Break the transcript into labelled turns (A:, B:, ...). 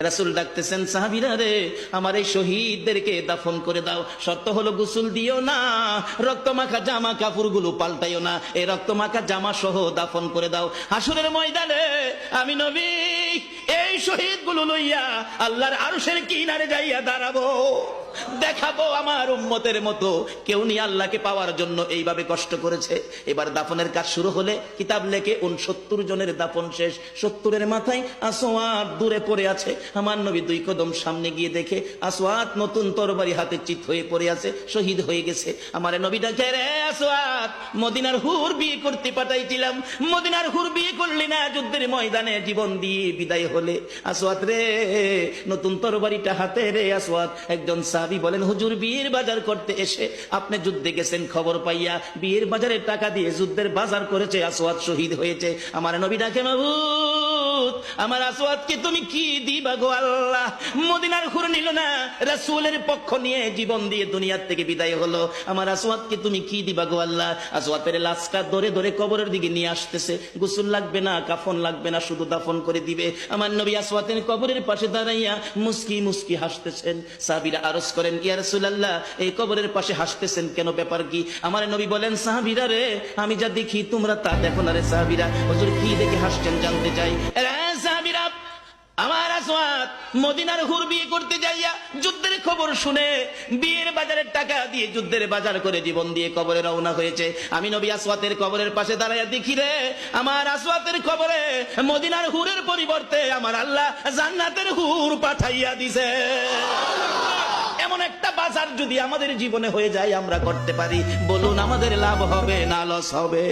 A: রাসূল ডাকতেছেন, সাহাবীরা রে, আমার এই শহীদদেরকে দাফন করে দাও। শর্ত হলো গোসল দিও না, রক্তমাখা জামা কাপড়গুলো পাল্টাইও না, এই রক্তমাখা জামা সহ দাফন করে দাও। হাসরের ময়দানে আমি নবী এই শহীদগুলো লইয়া আল্লাহর আরশের কিনারে যাইয়া দাঁড়াবো, দেখাবো আমার উম্মতের মতো কেউ নিয়ে আল্লাহকে পাওয়ার জন্য এইভাবে কষ্ট করেছে। এবার দাফনের কাজ শুরু হলে কিতাব লেখে 69 জনের দাফন শেষ। 70-এর মাথায় আসওয়াদ দূরে পড়ে আছে। আমার নবী 2 কদম সামনে গিয়ে দেখে আসওয়াদ নতুন তরবারি হাতে চিত হয়ে পড়ে আছে, শহীদ হয়ে গেছে। আমার নবী ডাকে, রে আসওয়াদ, মদিনার হুর বিয়ে করতে পাঠাইছিলাম, মদিনার হুর বিয়ে করলি না, যুদ্ধের ময়দানে জীবন দিয়ে বিদায় হলে। আসওয়াদ রে, নতুন তরবারিটা হাতে রে। আসওয়াদ একজন সাহাবী বলেন, হুজুর বিয়ের বাজার করতে এসে আপনি যুদ্ধে গেছেন, খবর পাইয়া বিয়ের বাজারের টাকা দিয়ে যুদ্ধের বাজার করেছে, আসওয়াদ শহীদ হয়েছে। আমার নবী ডাকে, মাবুদ, আমার আসওয়াদকে তুমি কি দিবা গো আল্লাহ? মদিনার হুর নিল না, রাসূলের পক্ষ নিয়ে জীবন দিয়ে দুনিয়ার থেকে বিদায় হলো, আমার আসওয়াদকে তুমি কি দিবা গো আল্লাহ? আসওয়াদের লাশটা ধরে ধরে কবরের দিকে নিয়ে আসতেছে। গোসল লাগবে না, কাফন লাগবে না, শুধু দাফন করে দিবে। আমার নবী আসওয়াদের কবরের পাশে দাঁড়াইয়া মুস্কি মুস্কি হাসতেছেন। সাহাবীরা আরজ করেন, ইয়া রাসূলুল্লাহ, এই কবরের পাশে হাসতেছেন কেন, ব্যাপার কি? আমার নবী বলেন, সাহাবীরা রে, আমি যা দেখি তোমরা তা দেখো না রে। সাহাবীরা, হুজুর কি দেখে হাসছেন জানতে চাই। সাহাবীরা, আমার আসওয়াদ মদিনার হুর বিয়ে করতে যাইয়া যুদ্ধের খবর শুনে বিয়ের বাজারের টাকা দিয়ে যুদ্ধের বাজার করে জীবন দিয়ে কবরে রওনা হয়েছে। আমি নবী আসওয়াদের কবরের পাশে দাঁড়াইয়া দেখি রে, আমার আসওয়াদের কবরে মদিনার হুরের পরিবর্তে আমার আল্লাহ জান্নাতের হুর পাঠাইয়া দিছে। এমন একটা বাজার যদি আমাদের জীবনে হয়ে যায়, আমরা করতে পারি, বলুন আমাদের লাভ হবে না লস হবে?